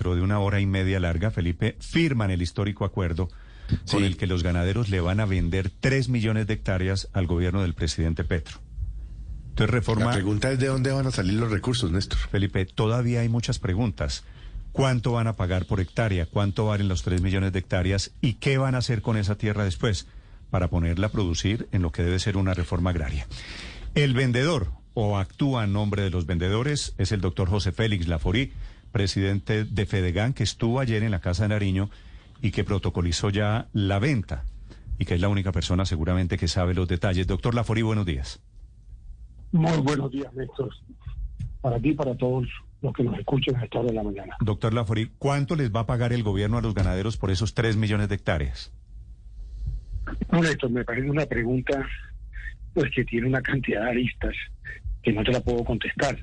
dentro de una hora y media larga, Felipe, firman el histórico acuerdo con el que los ganaderos le van a vender 3 millones de hectáreas al gobierno del presidente Petro. Entonces, reforma... La pregunta es de dónde van a salir los recursos, Néstor. Felipe, todavía hay muchas preguntas. ¿Cuánto van a pagar por hectárea? ¿Cuánto valen los 3 millones de hectáreas? ¿Y qué van a hacer con esa tierra después para ponerla a producir en lo que debe ser una reforma agraria? El vendedor, o actúa en nombre de los vendedores, es el doctor José Félix Laforí, presidente de Fedegan, que estuvo ayer en la Casa de Nariño y que protocolizó ya la venta, y que es la única persona seguramente que sabe los detalles. Doctor Laforí, buenos días. Muy buenos días, Néstor. Para ti y para todos los que nos escuchen a esta hora de la mañana. Doctor Laforí, ¿cuánto les va a pagar el gobierno a los ganaderos por esos 3 millones de hectáreas? No, Néstor, me parece una pregunta pues que tiene una cantidad de aristas que no te la puedo contestar.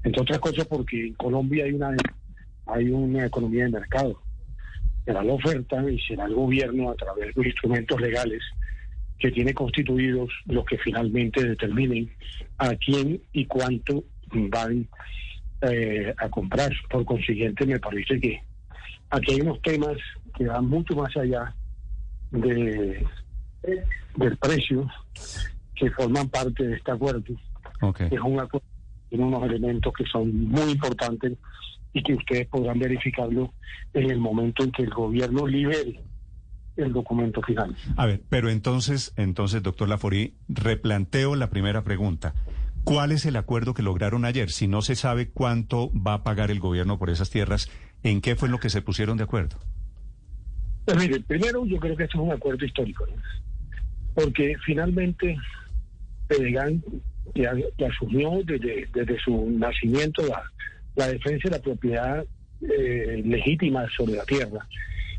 Entre otras cosas porque en Colombia hay una economía de mercado. Será la oferta y será el gobierno a través de los instrumentos legales que tiene constituidos los que finalmente determinen a quién y cuánto van a comprar. Por consiguiente, me parece que aquí hay unos temas que van mucho más allá del precio, que forman parte de este acuerdo. Okay. Es un acuerdo que tiene unos elementos que son muy importantes y que ustedes podrán verificarlo en el momento en que el gobierno libere el documento final. A ver, pero entonces, doctor Laforí, replanteo la primera pregunta. ¿Cuál es el acuerdo que lograron ayer? Si no se sabe cuánto va a pagar el gobierno por esas tierras, ¿en qué fue en lo que se pusieron de acuerdo? Pues mire, primero yo creo que esto es un acuerdo histórico, ¿no? Porque finalmente Fedegan, que asumió desde su nacimiento la defensa de la propiedad legítima sobre la tierra.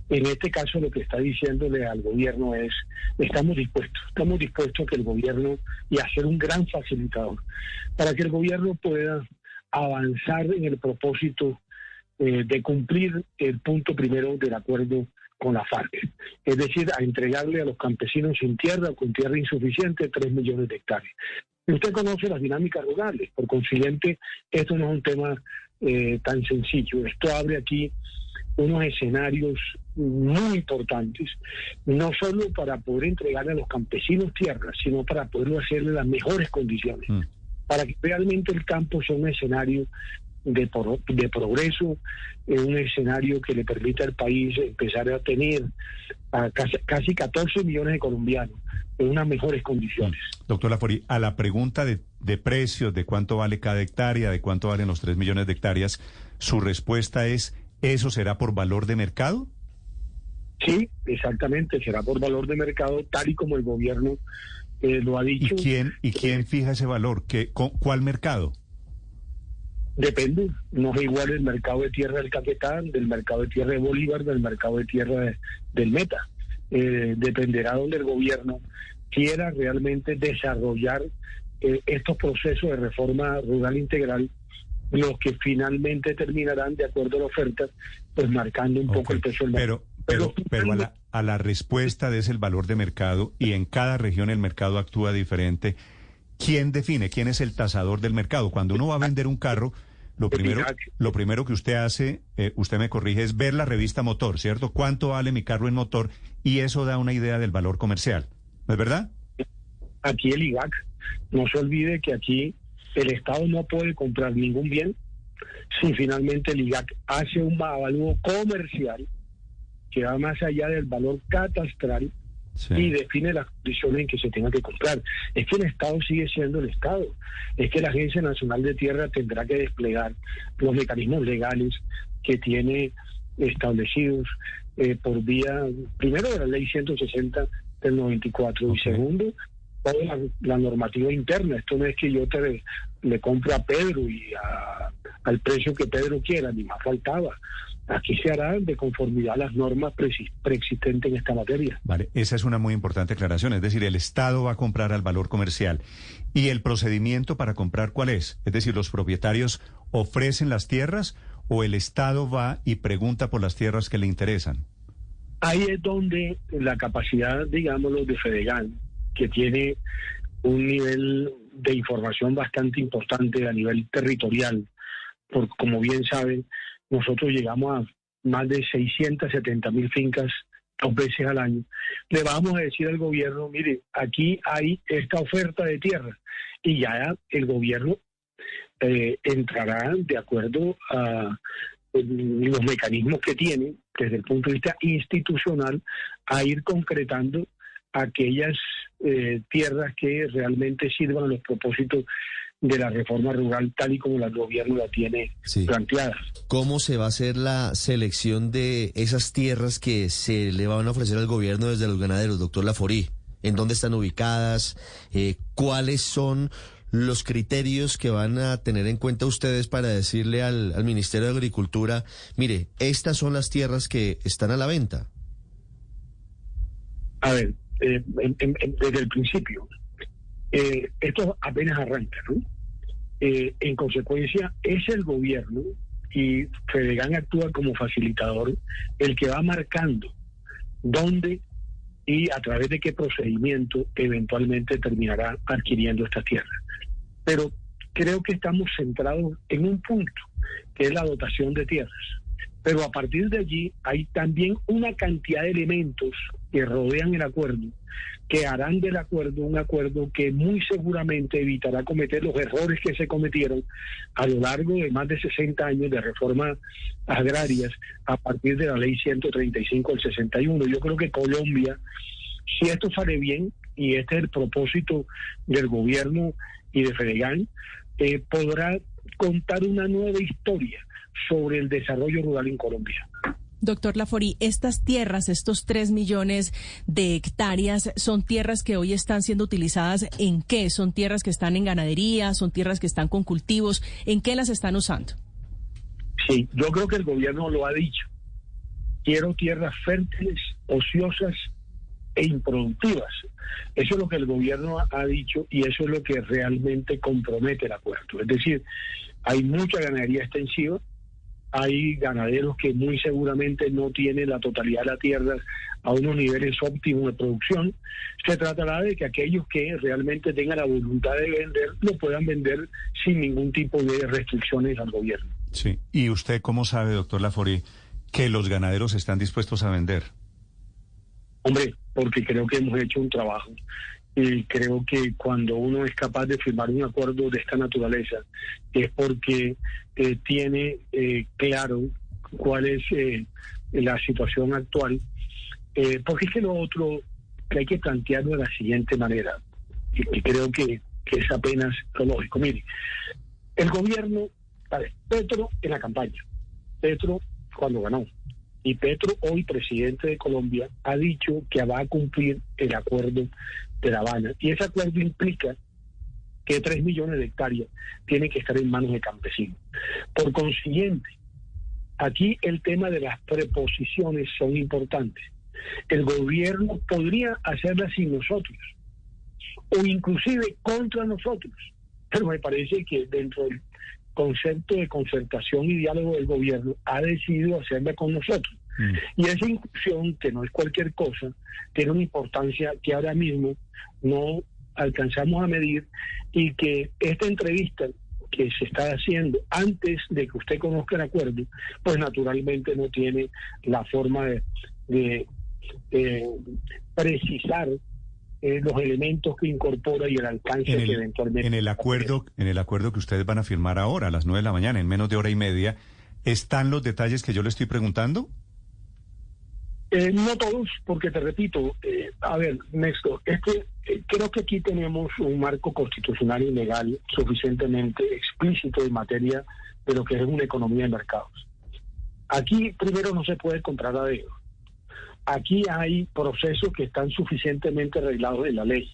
En este caso lo que está diciéndole al gobierno es, estamos dispuestos a que el gobierno, y a ser un gran facilitador, para que el gobierno pueda avanzar en el propósito de cumplir el punto primero del acuerdo con la FARC, es decir, a entregarle a los campesinos sin tierra o con tierra insuficiente 3 millones de hectáreas. Y usted conoce las dinámicas rurales, por consiguiente, esto no es un tema tan sencillo. Esto abre aquí unos escenarios muy importantes, no solo para poder entregarle a los campesinos tierras, sino para poderlo hacerle las mejores condiciones, para que realmente el campo sea un escenario de progreso, un escenario que le permita al país empezar a tener a casi 14 millones de colombianos en unas mejores condiciones. Doctor Laforí, a la pregunta de precios, de cuánto vale cada hectárea, de cuánto valen los 3 millones de hectáreas, su respuesta es, ¿eso será por valor de mercado? Sí, exactamente, será por valor de mercado, tal y como el gobierno lo ha dicho. ¿Y quién fija ese valor? ¿Cuál mercado? Depende, no es igual el mercado de tierra del Caquetá, del mercado de tierra de Bolívar, del mercado de tierra del Meta. Dependerá donde el gobierno quiera realmente desarrollar estos procesos de reforma rural integral, los que finalmente terminarán, de acuerdo a la oferta, pues marcando un poco el precio del mercado. Pero a la respuesta de ese el valor de mercado, y en cada región el mercado actúa diferente, ¿quién define? ¿Quién es el tasador del mercado? Cuando uno va a vender un carro, lo primero que usted hace, usted me corrige, es ver la revista Motor, ¿cierto? ¿Cuánto vale mi carro en motor? Y eso da una idea del valor comercial, ¿no es verdad? Aquí el IGAC, no se olvide que aquí el Estado no puede comprar ningún bien si finalmente el IGAC hace un avalúo comercial que va más allá del valor catastral. Sí. Y define las condiciones en que se tenga que comprar. Es que el Estado sigue siendo el Estado. Es que la Agencia Nacional de Tierra tendrá que desplegar los mecanismos legales que tiene establecidos por vía, primero, de la Ley 160 del 94, y segundo, toda la normativa interna. Esto no es que yo le compro a Pedro y al precio que Pedro quiera, ni más faltaba. Aquí se hará de conformidad a las normas preexistentes en esta materia. Vale, esa es una muy importante aclaración. Es decir, el Estado va a comprar al valor comercial. ¿Y el procedimiento para comprar cuál es? Es decir, ¿los propietarios ofrecen las tierras o el Estado va y pregunta por las tierras que le interesan? Ahí es donde la capacidad, digámoslo, de Fedegan, que tiene un nivel de información bastante importante a nivel territorial, porque como bien saben, nosotros llegamos más de 670.000 fincas 2 veces al año, le vamos a decir al gobierno, mire, aquí hay esta oferta de tierra, y ya el gobierno entrará de acuerdo a los mecanismos que tiene desde el punto de vista institucional a ir concretando aquellas tierras que realmente sirvan a los propósitos de la reforma rural tal y como el gobierno la tiene planteada. ¿Cómo se va a hacer la selección de esas tierras que se le van a ofrecer al gobierno desde los ganaderos, doctor Laforí? ¿En dónde están ubicadas? ¿Cuáles son los criterios que van a tener en cuenta ustedes para decirle al Ministerio de Agricultura, mire, estas son las tierras que están a la venta? A ver, desde el principio, esto apenas arranca, ¿no? En consecuencia, es el gobierno, y Fedegan actúa como facilitador, el que va marcando dónde y a través de qué procedimiento eventualmente terminará adquiriendo esta tierra. Pero creo que estamos centrados en un punto, que es la dotación de tierras. Pero a partir de allí hay también una cantidad de elementos que rodean el acuerdo, que harán del acuerdo un acuerdo que muy seguramente evitará cometer los errores que se cometieron a lo largo de más de 60 años de reformas agrarias a partir de la ley 135 del 61. Yo creo que Colombia, si esto sale bien, y este es el propósito del gobierno y de Fedegan, podrá contar una nueva historia sobre el desarrollo rural en Colombia. Doctor Laforí, estas tierras, estos 3 millones de hectáreas, ¿son tierras que hoy están siendo utilizadas en qué? ¿Son tierras que están en ganadería? ¿Son tierras que están con cultivos? ¿En qué las están usando? Sí, yo creo que el gobierno lo ha dicho. Quiero tierras fértiles, ociosas e improductivas. Eso es lo que el gobierno ha dicho, y eso es lo que realmente compromete el acuerdo. Es decir, hay mucha ganadería extensiva, hay ganaderos que muy seguramente no tienen la totalidad de la tierra a unos niveles óptimos de producción. Se tratará de que aquellos que realmente tengan la voluntad de vender, lo puedan vender sin ningún tipo de restricciones al gobierno. Sí. ¿Y usted cómo sabe, doctor Laforí, que los ganaderos están dispuestos a vender? Hombre, porque creo que hemos hecho un trabajo. Y creo que cuando uno es capaz de firmar un acuerdo de esta naturaleza es porque tiene claro cuál es la situación actual. Porque es que lo otro que hay que plantearlo de la siguiente manera, y creo que es apenas lógico. Mire, el gobierno, Petro en la campaña, Petro cuando ganó, y Petro, hoy presidente de Colombia, ha dicho que va a cumplir el acuerdo de La Habana. Y ese acuerdo implica que 3 millones de hectáreas tienen que estar en manos de campesinos. Por consiguiente, aquí el tema de las preposiciones son importantes. El gobierno podría hacerlas sin nosotros, o inclusive contra nosotros, pero me parece que dentro del concepto de concertación y diálogo del gobierno ha decidido hacerla con nosotros. Y esa inclusión, que no es cualquier cosa, tiene una importancia que ahora mismo no alcanzamos a medir, y que esta entrevista que se está haciendo antes de que usted conozca el acuerdo, pues naturalmente no tiene la forma de precisar los elementos que incorpora y el alcance que eventualmente... En el acuerdo que ustedes van a firmar ahora a las 9 de la mañana, en menos de hora y media, ¿están los detalles que yo le estoy preguntando? No todos, porque te repito, a ver, Néstor, creo que aquí tenemos un marco constitucional y legal suficientemente explícito en materia de lo que es una economía de mercados. Aquí, primero, no se puede comprar a dedo. Aquí hay procesos que están suficientemente reglados en la ley.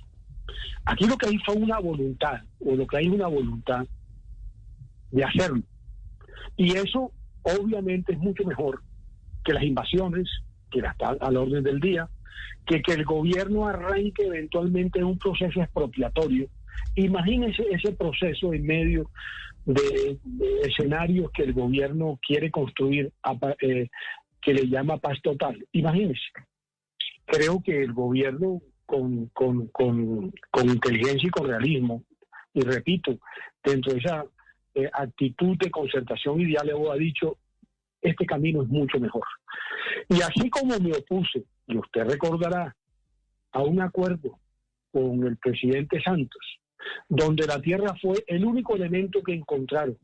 Aquí lo que hay fue una voluntad, o lo que hay es una voluntad de hacerlo. Y eso, obviamente, es mucho mejor que las invasiones, que está al orden del día, que el gobierno arranque eventualmente un proceso expropiatorio. Imagínense ese proceso en medio de escenarios que el gobierno quiere construir, que le llama paz total. Imagínense. Creo que el gobierno con inteligencia y con realismo, y repito, dentro de esa actitud de concertación y diálogo, ha dicho, este camino es mucho mejor. Y así como me opuse, y usted recordará, a un acuerdo con el presidente Santos, donde la tierra fue el único elemento que encontraron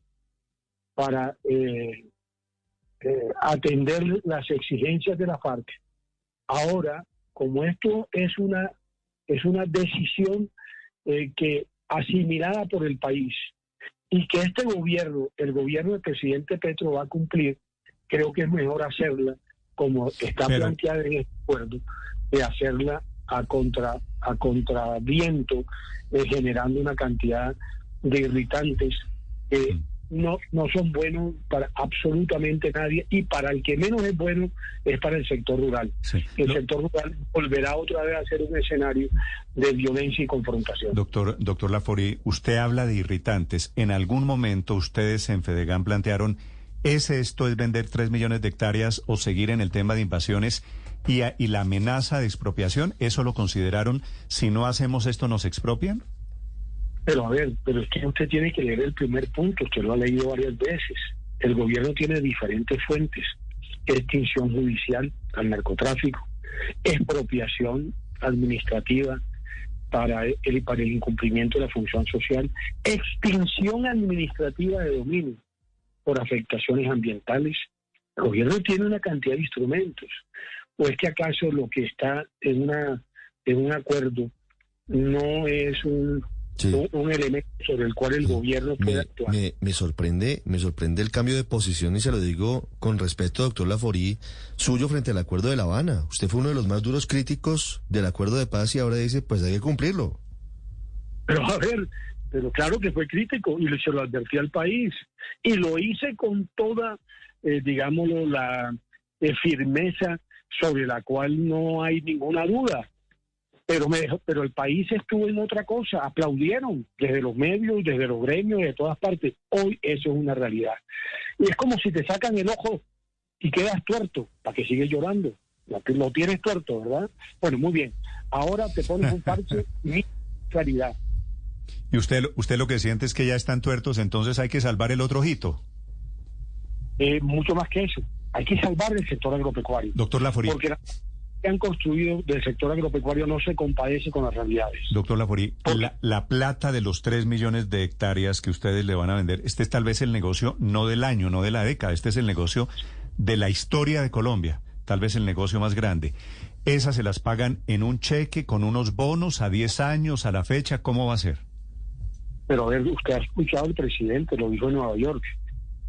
para atender las exigencias de la FARC. Ahora, como esto es una decisión que asimilada por el país y que este gobierno, el gobierno del presidente Petro va a cumplir, creo que es mejor hacerla como está planteada en este acuerdo, de hacerla a contraviento, generando una cantidad de irritantes que no son buenos para absolutamente nadie, y para el que menos es bueno es para el sector rural. Sí. El sector rural volverá otra vez a ser un escenario de violencia y confrontación. Doctor Laforí, usted habla de irritantes. En algún momento ustedes en Fedegan plantearon, esto es vender 3 millones de hectáreas o seguir en el tema de invasiones y la amenaza de expropiación. ¿Eso lo consideraron? Si no hacemos esto, ¿nos expropian? Pero a ver, es que usted tiene que leer el primer punto, usted lo ha leído varias veces. El gobierno tiene diferentes fuentes: extinción judicial al narcotráfico, expropiación administrativa para el incumplimiento de la función social, extinción administrativa de dominio por afectaciones ambientales. El gobierno tiene una cantidad de instrumentos. ¿O es que acaso lo que está en un acuerdo no es un elemento sobre el cual el gobierno puede actuar? Me sorprende el cambio de posición, y se lo digo con respeto, doctor Laforí, suyo frente al Acuerdo de La Habana. Usted fue uno de los más duros críticos del Acuerdo de Paz y ahora dice, pues hay que cumplirlo. Pero a ver, pero claro que fue crítico y se lo advertí al país. Y lo hice con toda, digámoslo, la firmeza sobre la cual no hay ninguna duda. Pero el país estuvo en otra cosa, aplaudieron desde los medios, desde los gremios, de todas partes. Hoy eso es una realidad. Y es como si te sacan el ojo y quedas tuerto, ¿para que sigues llorando? Lo tienes tuerto, ¿verdad? Bueno, muy bien. Ahora te pones un parche y claridad. ¿Y usted lo que siente es que ya están tuertos, entonces hay que salvar el otro ojito? Mucho más que eso. Hay que salvar el sector agropecuario. Doctor Laforí. Porque que han construido del sector agropecuario no se compadece con las realidades. Doctor Laforí, la plata de los 3 millones de hectáreas que ustedes le van a vender, este es tal vez el negocio no del año, no de la década, este es el negocio de la historia de Colombia, tal vez el negocio más grande. ¿Esas se las pagan en un cheque, con unos bonos a 10 años, a la fecha? ¿Cómo va a ser? Pero a ver, usted ha escuchado al presidente, lo dijo en Nueva York,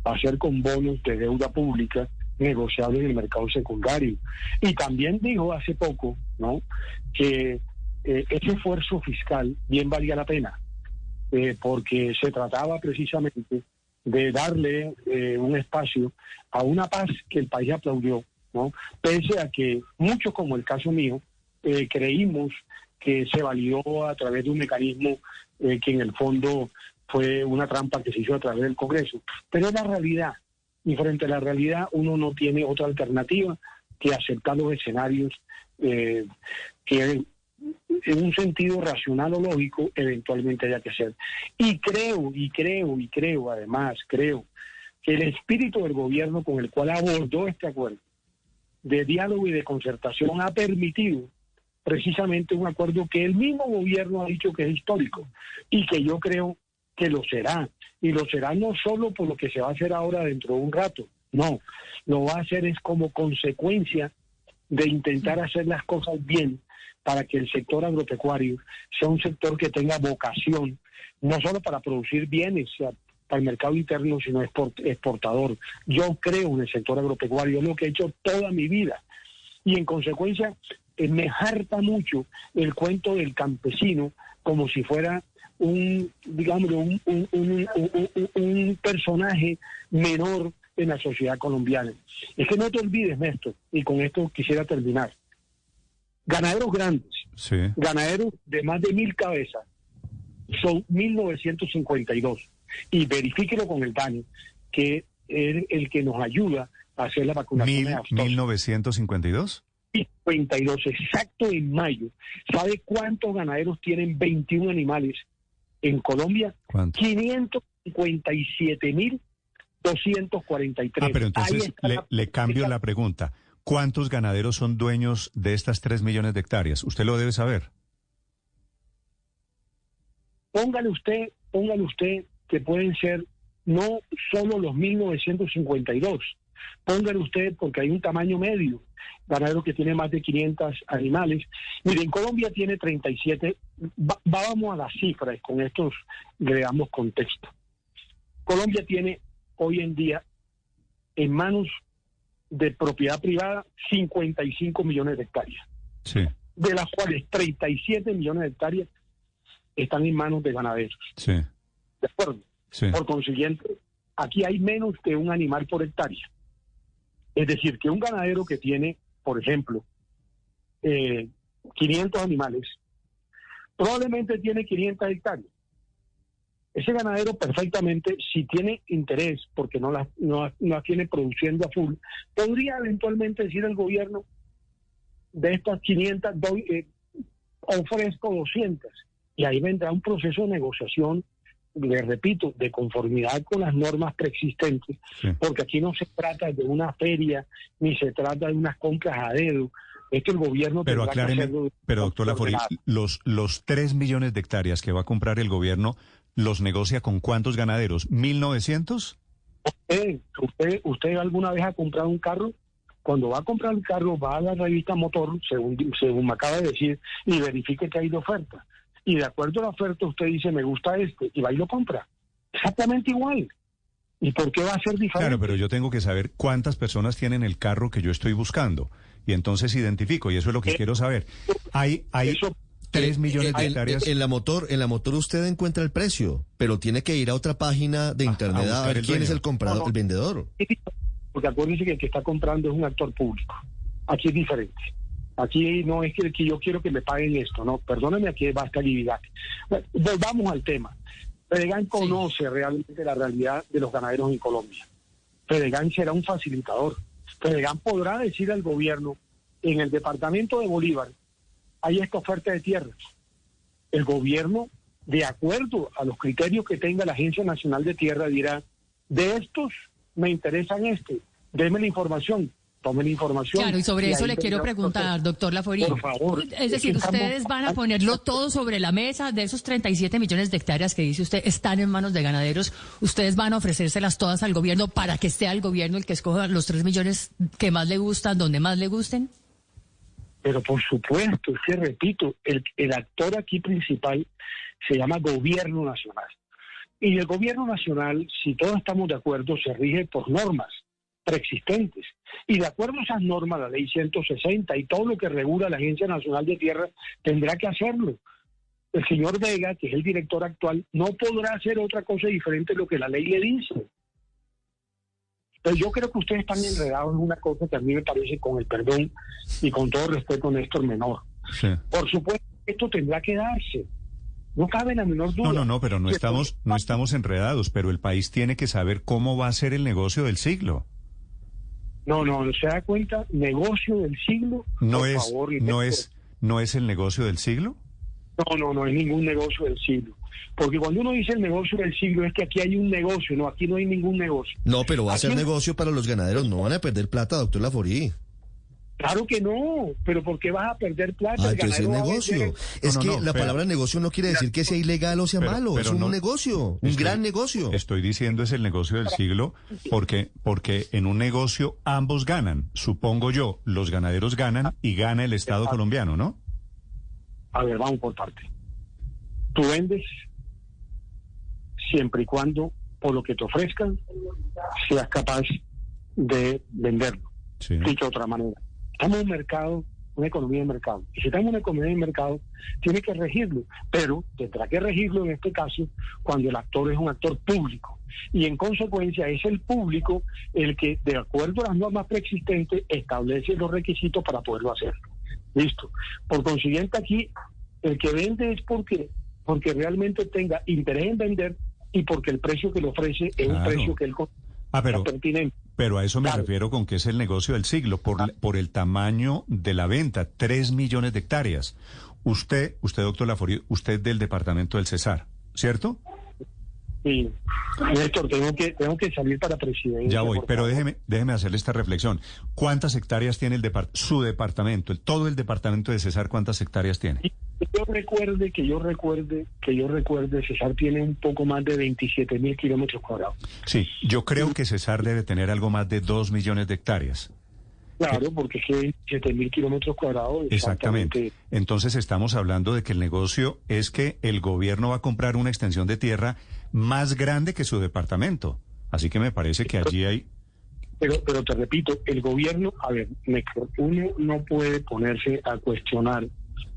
va a ser con bonos de deuda pública negociables en el mercado secundario. Y también dijo hace poco, ¿no?, que ese esfuerzo fiscal bien valía la pena, porque se trataba precisamente de darle un espacio a una paz que el país aplaudió, ¿no?, pese a que muchos, como el caso mío, creímos que se validó a través de un mecanismo que en el fondo fue una trampa que se hizo a través del Congreso. Pero es la realidad. Y frente a la realidad uno no tiene otra alternativa que aceptar los escenarios que en un sentido racional o lógico eventualmente haya que hacer. Y creo, además, que el espíritu del gobierno con el cual abordó este acuerdo de diálogo y de concertación ha permitido precisamente un acuerdo que el mismo gobierno ha dicho que es histórico y que yo creo que lo será. Y lo será no solo por lo que se va a hacer ahora dentro de un rato, no, lo va a hacer es como consecuencia de intentar hacer las cosas bien para que el sector agropecuario sea un sector que tenga vocación, no solo para producir bienes para el mercado interno, sino exportador. Yo creo en el sector agropecuario, es lo que he hecho toda mi vida. Y en consecuencia, me harta mucho el cuento del campesino como si fuera un personaje menor en la sociedad colombiana. Es que no te olvides, Néstor, y con esto quisiera terminar. Ganaderos grandes, sí, ganaderos de más de 1.000 cabezas, son 1.952. Y verifíquelo con el DANI, que es el que nos ayuda a hacer la vacunación. ¿1952? 52, exacto, en mayo. ¿Sabe cuántos ganaderos tienen 21 animales en Colombia? ¿Cuánto? 557.000 243. Pero entonces le cambio la pregunta. ¿Cuántos ganaderos son dueños de estas 3 millones de hectáreas? Usted lo debe saber. Póngale usted que pueden ser no solo los 1952. Póngale usted, porque hay un tamaño medio, ganadero que tiene más de 500 animales. Mire, en Colombia tiene 37, vamos a las cifras, con estos le damos contexto. Colombia tiene hoy en día en manos de propiedad privada 55 millones de hectáreas, Sí. de las cuales 37 millones de hectáreas están en manos de ganaderos. Sí. ¿De acuerdo? Sí. Por consiguiente, aquí hay menos que un animal por hectárea. Es decir, que un ganadero que tiene, por ejemplo, 500 animales, probablemente tiene 500 hectáreas. Ese ganadero perfectamente, si tiene interés, porque no las tiene produciendo a full, podría eventualmente decir al gobierno, de estas 500, ofrezco 200. Y ahí vendrá un proceso de negociación, le repito, de conformidad con las normas preexistentes, Sí. porque aquí no se trata de una feria, ni se trata de unas compras a dedo. Es que el gobierno Pero tendrá que acláreme, hacerlo pero doctor Laforí, ordenado. los 3 millones de hectáreas que va a comprar el gobierno, ¿los negocia con cuántos ganaderos? ¿1.900? ¿Usted alguna vez ha comprado un carro? Cuando va a comprar el carro, va a la revista Motor, según me acaba de decir, y verifique que hay de oferta. Y de acuerdo a la oferta, usted dice, me gusta este, y va y lo compra. Exactamente igual. ¿Y por qué va a ser diferente? Claro, pero yo tengo que saber cuántas personas tienen el carro que yo estoy buscando. Y entonces identifico, y eso es lo que quiero saber. Hay Eso- 3 millones de hectáreas. En la motor usted encuentra el precio, pero tiene que ir a otra página de internet a buscar ver el quién es dueño. el comprador, No, no. el vendedor. Porque acuérdense que el que está comprando es un actor público. Aquí es diferente. Aquí no es que yo quiero que me paguen esto, no, perdóname, aquí basta liquidar. Bueno, volvamos al tema. Fedegan conoce realmente la realidad de los ganaderos en Colombia. Fedegan será un facilitador. Fedegan podrá decir al gobierno, en el departamento de Bolívar hay esta oferta de tierras. El gobierno, de acuerdo a los criterios que tenga la Agencia Nacional de Tierra, dirá, de estos me interesan déme la información. Tome la información. Claro, y sobre eso ahí le quiero vendrá el preguntar, proceso. doctor Laforí. Por favor. Es decir, ustedes van a ponerlo todo sobre la mesa de esos 37 millones de hectáreas que dice usted están en manos de ganaderos. Ustedes van a ofrecérselas todas al gobierno para que sea el gobierno el que escoja los 3 millones que más le gustan, donde más le gusten. Pero por supuesto, es que repito, el actor aquí principal se llama Gobierno Nacional. Y el Gobierno Nacional, si todos estamos de acuerdo, se rige por normas preexistentes. Y de acuerdo a esas normas, la ley 160 y todo lo que regula la Agencia Nacional de Tierra, tendrá que hacerlo. El señor Vega, que es el director actual, no podrá hacer otra cosa diferente de lo que la ley le dice. Pero yo creo que ustedes están enredados en una cosa que a mí me parece, con el perdón y con todo respeto, Néstor, menor. Sí. Por supuesto, esto tendrá que darse. No cabe la menor duda. No, pero no estamos enredados, pero el país tiene que saber cómo va a ser el negocio del siglo. No, ¿se da cuenta? Negocio del siglo. ¿No Por es, favor, no es el negocio del siglo? No es ningún negocio del siglo. Porque cuando uno dice el negocio del siglo es que aquí hay un negocio, no, aquí no hay ningún negocio. No, pero va a ser Aquí- negocio para los ganaderos, no van a perder plata, doctor Laforí. Claro que no, pero ¿por qué vas a perder plata? Ah, El entonces es ganadero va a negocio. vender- Es No, que la pero- palabra negocio no quiere decir que sea ilegal o sea malo, es un no- negocio, un estoy- gran negocio. Estoy diciendo es el negocio del siglo porque en un negocio ambos ganan. Supongo yo, los ganaderos ganan y gana el Estado colombiano, ¿no? A ver, vamos por parte. Tú vendes siempre y cuando, por lo que te ofrezcan, seas capaz de venderlo. Sí. Dicho de otra manera. Estamos en un mercado, una economía de mercado. Y si estamos en una economía de mercado, tiene que regirlo. Pero tendrá que regirlo en este caso cuando el actor es un actor público. Y en consecuencia es el público el que, de acuerdo a las normas preexistentes, establece los requisitos para poderlo hacer. Listo. Por consiguiente, aquí el que vende es porque realmente tenga interés en vender y porque el precio que le ofrece es un Claro. precio que él considera pertinente. Pero a eso me Claro. refiero con que es el negocio del siglo, por el tamaño de la venta, 3 millones de hectáreas. Usted, doctor Laforí, usted del departamento del Cesar, ¿cierto? Sí, Néstor, tengo que salir para presidente. Ya voy, pero déjeme hacerle esta reflexión. ¿Cuántas hectáreas tiene su departamento, todo el departamento de Cesar, cuántas hectáreas tiene? Que yo recuerde, Cesar tiene un poco más de 27.000 kilómetros cuadrados. Sí, yo creo que Cesar debe tener algo más de 2 millones de hectáreas. Claro, porque es que 7.000 kilómetros cuadrados. Exactamente. Entonces estamos hablando de que el negocio es que el gobierno va a comprar una extensión de tierra más grande que su departamento. Así que me parece que allí hay... Pero te repito, el gobierno, a ver, uno no puede ponerse a cuestionar.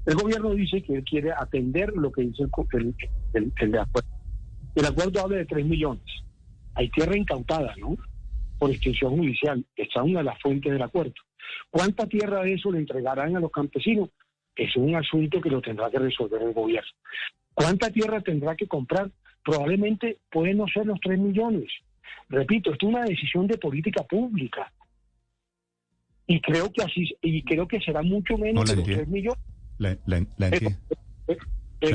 El gobierno dice que él quiere atender lo que dice el de acuerdo. El acuerdo habla de 3 millones. Hay tierra incautada, ¿no? Por extensión judicial. Esta es una de las fuentes del acuerdo. ¿Cuánta tierra de eso le entregarán a los campesinos? Es un asunto que lo tendrá que resolver el gobierno. ¿Cuánta tierra tendrá que comprar? Probablemente pueden no ser los 3 millones. Repito, esto es una decisión de política pública. Y creo que será mucho menos de los 3 millones.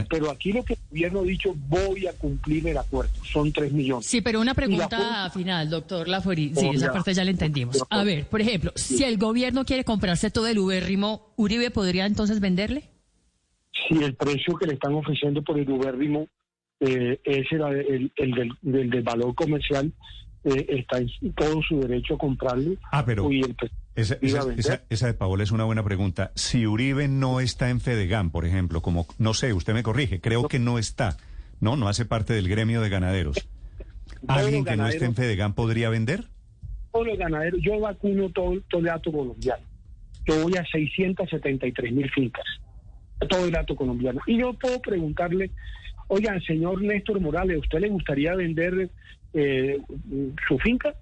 Pero aquí lo que el gobierno ha dicho, voy a cumplir el acuerdo, son 3 millones. Sí, pero una pregunta final, doctor Lafori. Sí, esa parte ya la entendimos. A ver, por ejemplo, si el gobierno quiere comprarse todo el ubérrimo, ¿Uribe podría entonces venderle? Si el precio que le están ofreciendo por el ubérrimo es el del valor comercial, está en todo su derecho a comprarlo. Pero esa de Paola es una buena pregunta. Si Uribe no está en Fedegan, por ejemplo, como, no sé, usted me corrige, creo que no está, no hace parte del gremio de ganaderos. ¿Alguien que no esté en Fedegan podría vender? Todos los ganaderos, yo vacuno todo el hato colombiano. Yo voy a 673.000 fincas, todo el hato colombiano. Y yo puedo preguntarle, oiga, señor Néstor Morales, ¿a usted le gustaría vender su finca?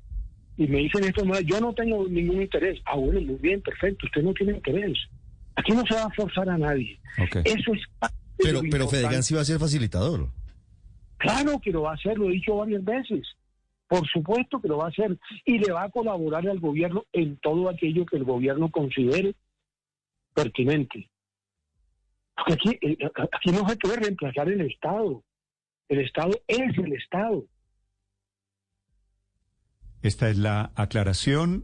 Y me dice Néstor Morales, yo no tengo ningún interés. Ah, bueno, muy bien, perfecto, usted no tiene interés. Aquí no se va a forzar a nadie. Okay. Eso es... Pero Fedegan sí va a ser facilitador. Claro que lo va a hacer, lo he dicho varias veces. Por supuesto que lo va a hacer. Y le va a colaborar al gobierno en todo aquello que el gobierno considere pertinente. Porque aquí no se puede reemplazar el Estado. El Estado es el Estado. Esta es la declaración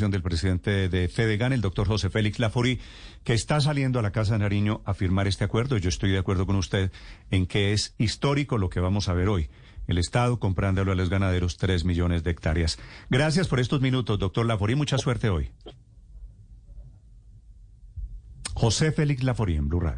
del presidente de Fedegan, el doctor José Félix Lafori, que está saliendo a la Casa de Nariño a firmar este acuerdo. Yo estoy de acuerdo con usted en que es histórico lo que vamos a ver hoy. El Estado comprándolo a los ganaderos 3 millones de hectáreas. Gracias por estos minutos, doctor Lafori. Mucha suerte hoy. José Félix Lafori en Blue Radio.